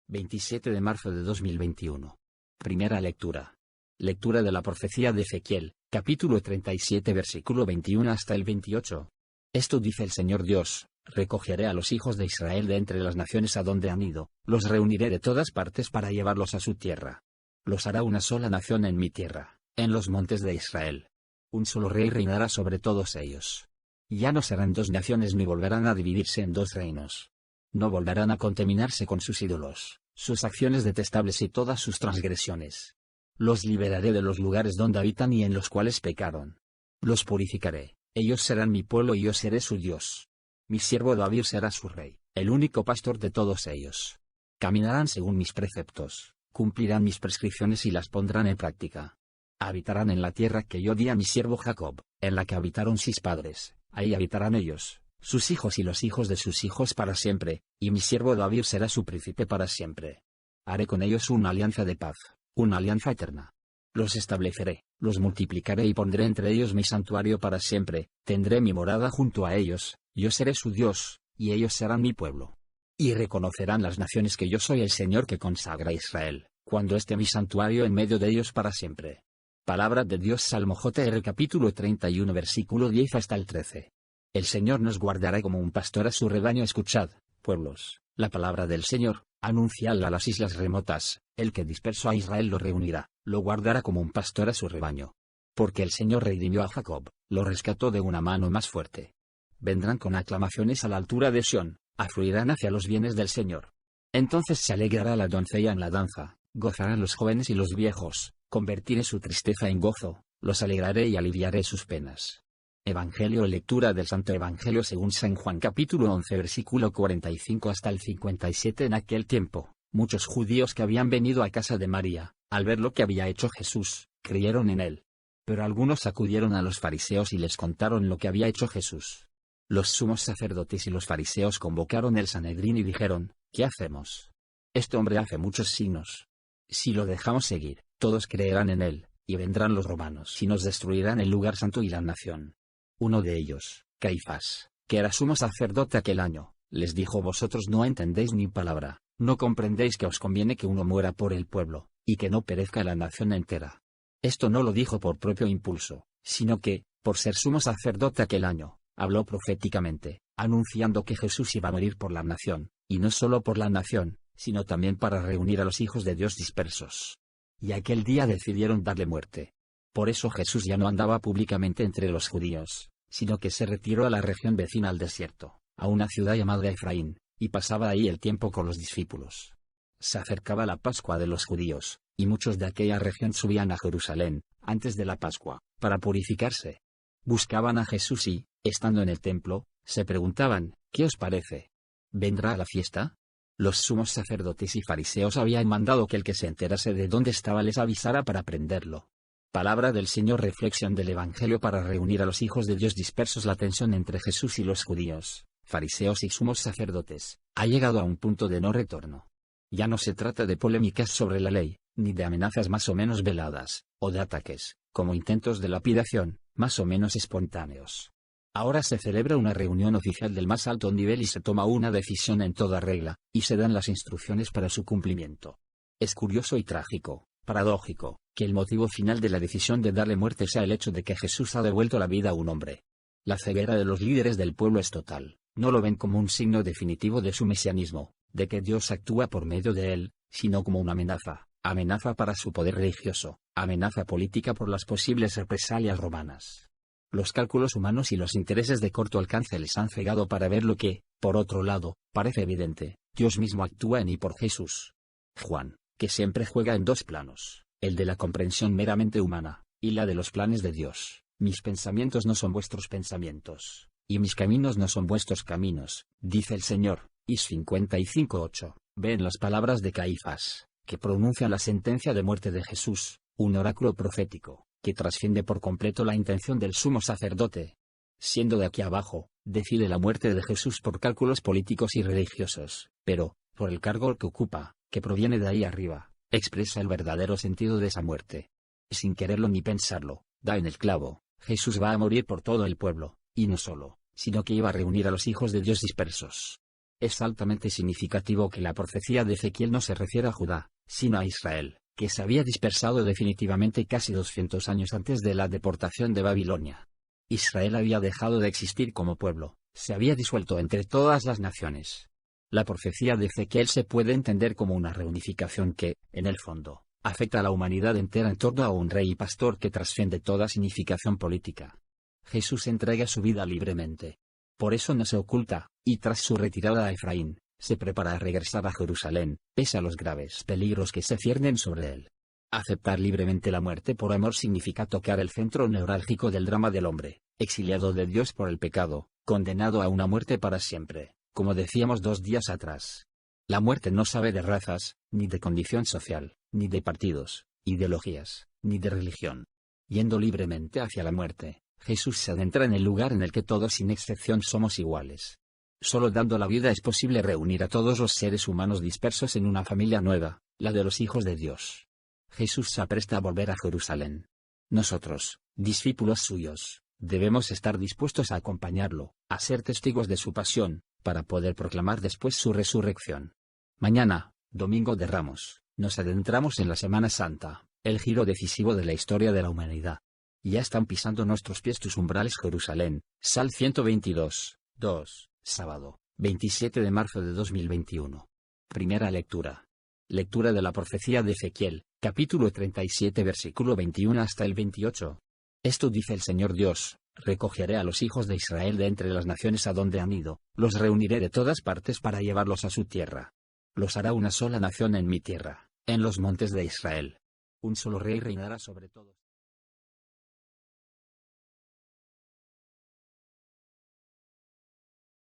27 de marzo de 2021. Primera lectura. Lectura de la profecía de Ezequiel, capítulo 37 versículo 21 hasta el 28. Esto dice el Señor Dios: recogeré a los hijos de Israel de entre las naciones a donde han ido, los reuniré de todas partes para llevarlos a su tierra. Los hará una sola nación en mi tierra, en los montes de Israel. Un solo rey reinará sobre todos ellos. Ya no serán dos naciones ni volverán a dividirse en dos reinos. No volverán a contaminarse con sus ídolos, sus acciones detestables y todas sus transgresiones. Los liberaré de los lugares donde habitan y en los cuales pecaron. Los purificaré, ellos serán mi pueblo y yo seré su Dios. Mi siervo David será su rey, el único pastor de todos ellos. Caminarán según mis preceptos, cumplirán mis prescripciones y las pondrán en práctica. Habitarán en la tierra que yo di a mi siervo Jacob, en la que habitaron sus padres, ahí habitarán ellos, sus hijos y los hijos de sus hijos para siempre, y mi siervo David será su príncipe para siempre. Haré con ellos una alianza de paz, una alianza eterna. Los estableceré, los multiplicaré y pondré entre ellos mi santuario para siempre, tendré mi morada junto a ellos, yo seré su Dios, y ellos serán mi pueblo. Y reconocerán las naciones que yo soy el Señor que consagra a Israel, cuando esté mi santuario en medio de ellos para siempre. Palabra de Dios. Salmo JR capítulo 31 versículo 10 hasta el 13. El Señor nos guardará como un pastor a su rebaño. Escuchad, pueblos, la palabra del Señor, anunciadla a las islas remotas, el que dispersó a Israel lo reunirá, lo guardará como un pastor a su rebaño. Porque el Señor redimió a Jacob, lo rescató de una mano más fuerte. Vendrán con aclamaciones a la altura de Sión, afluirán hacia los bienes del Señor. Entonces se alegrará la doncella en la danza, gozarán los jóvenes y los viejos, convertiré su tristeza en gozo, los alegraré y aliviaré sus penas. Evangelio. Lectura del Santo Evangelio según San Juan capítulo 11 versículo 45 hasta el 57. En aquel tiempo, muchos judíos que habían venido a casa de María, al ver lo que había hecho Jesús, creyeron en él. Pero algunos acudieron a los fariseos y les contaron lo que había hecho Jesús. Los sumos sacerdotes y los fariseos convocaron el Sanedrín y dijeron: ¿qué hacemos? Este hombre hace muchos signos. Si lo dejamos seguir, todos creerán en él, y vendrán los romanos y nos destruirán el lugar santo y la nación. Uno de ellos, Caifás, que era sumo sacerdote aquel año, les dijo: vosotros no entendéis ni palabra, no comprendéis que os conviene que uno muera por el pueblo, y que no perezca la nación entera. Esto no lo dijo por propio impulso, sino que, por ser sumo sacerdote aquel año, habló proféticamente, anunciando que Jesús iba a morir por la nación, y no solo por la nación, sino también para reunir a los hijos de Dios dispersos. Y aquel día decidieron darle muerte. Por eso Jesús ya no andaba públicamente entre los judíos, sino que se retiró a la región vecina al desierto, a una ciudad llamada Efraín, y pasaba ahí el tiempo con los discípulos. Se acercaba la Pascua de los judíos, y muchos de aquella región subían a Jerusalén, antes de la Pascua, para purificarse. Buscaban a Jesús y, estando en el templo, se preguntaban: ¿qué os parece? ¿Vendrá a la fiesta? Los sumos sacerdotes y fariseos habían mandado que el que se enterase de dónde estaba les avisara para prenderlo. Palabra del Señor. Reflexión del Evangelio. Para reunir a los hijos de Dios dispersos, la tensión entre Jesús y los judíos, fariseos y sumos sacerdotes, ha llegado a un punto de no retorno. Ya no se trata de polémicas sobre la ley, ni de amenazas más o menos veladas, o de ataques, como intentos de lapidación, más o menos espontáneos. Ahora se celebra una reunión oficial del más alto nivel y se toma una decisión en toda regla, y se dan las instrucciones para su cumplimiento. Es curioso y trágico, paradójico, que el motivo final de la decisión de darle muerte sea el hecho de que Jesús ha devuelto la vida a un hombre. La ceguera de los líderes del pueblo es total, no lo ven como un signo definitivo de su mesianismo, de que Dios actúa por medio de él, sino como una amenaza, amenaza para su poder religioso, amenaza política por las posibles represalias romanas. Los cálculos humanos y los intereses de corto alcance les han cegado para ver lo que, por otro lado, parece evidente: Dios mismo actúa en y por Jesús. Juan, que siempre juega en dos planos, el de la comprensión meramente humana, y la de los planes de Dios. Mis pensamientos no son vuestros pensamientos, y mis caminos no son vuestros caminos, dice el Señor. Is 55:8. Ven las palabras de Caifás, que pronuncia la sentencia de muerte de Jesús, un oráculo profético, que trasciende por completo la intención del sumo sacerdote. Siendo de aquí abajo, decide la muerte de Jesús por cálculos políticos y religiosos, pero, por el cargo que ocupa, que proviene de ahí arriba, expresa el verdadero sentido de esa muerte. Sin quererlo ni pensarlo, da en el clavo: Jesús va a morir por todo el pueblo, y no solo, sino que iba a reunir a los hijos de Dios dispersos. Es altamente significativo que la profecía de Ezequiel no se refiera a Judá, sino a Israel, que se había dispersado definitivamente casi 200 años antes de la deportación de Babilonia. Israel había dejado de existir como pueblo, se había disuelto entre todas las naciones. La profecía de Ezequiel se puede entender como una reunificación que, en el fondo, afecta a la humanidad entera en torno a un rey y pastor que trasciende toda significación política. Jesús entrega su vida libremente. Por eso no se oculta, y tras su retirada a Efraín, se prepara a regresar a Jerusalén, pese a los graves peligros que se ciernen sobre él. Aceptar libremente la muerte por amor significa tocar el centro neurálgico del drama del hombre, exiliado de Dios por el pecado, condenado a una muerte para siempre, como decíamos 2 días atrás. La muerte no sabe de razas, ni de condición social, ni de partidos, ideologías, ni de religión. Yendo libremente hacia la muerte, Jesús se adentra en el lugar en el que todos sin excepción somos iguales. Solo dando la vida es posible reunir a todos los seres humanos dispersos en una familia nueva, la de los hijos de Dios. Jesús se apresta a volver a Jerusalén. Nosotros, discípulos suyos, debemos estar dispuestos a acompañarlo, a ser testigos de su pasión, para poder proclamar después su resurrección. Mañana, Domingo de Ramos, nos adentramos en la Semana Santa, el giro decisivo de la historia de la humanidad. Ya están pisando nuestros pies tus umbrales, Jerusalén. Sal 122, 2, sábado, 27 de marzo de 2021. Primera lectura. Lectura de la profecía de Ezequiel, capítulo 37 versículo 21 hasta el 28. Esto dice el Señor Dios: recogeré a los hijos de Israel de entre las naciones a donde han ido, los reuniré de todas partes para llevarlos a su tierra. Los hará una sola nación en mi tierra, en los montes de Israel. Un solo rey reinará sobre todos.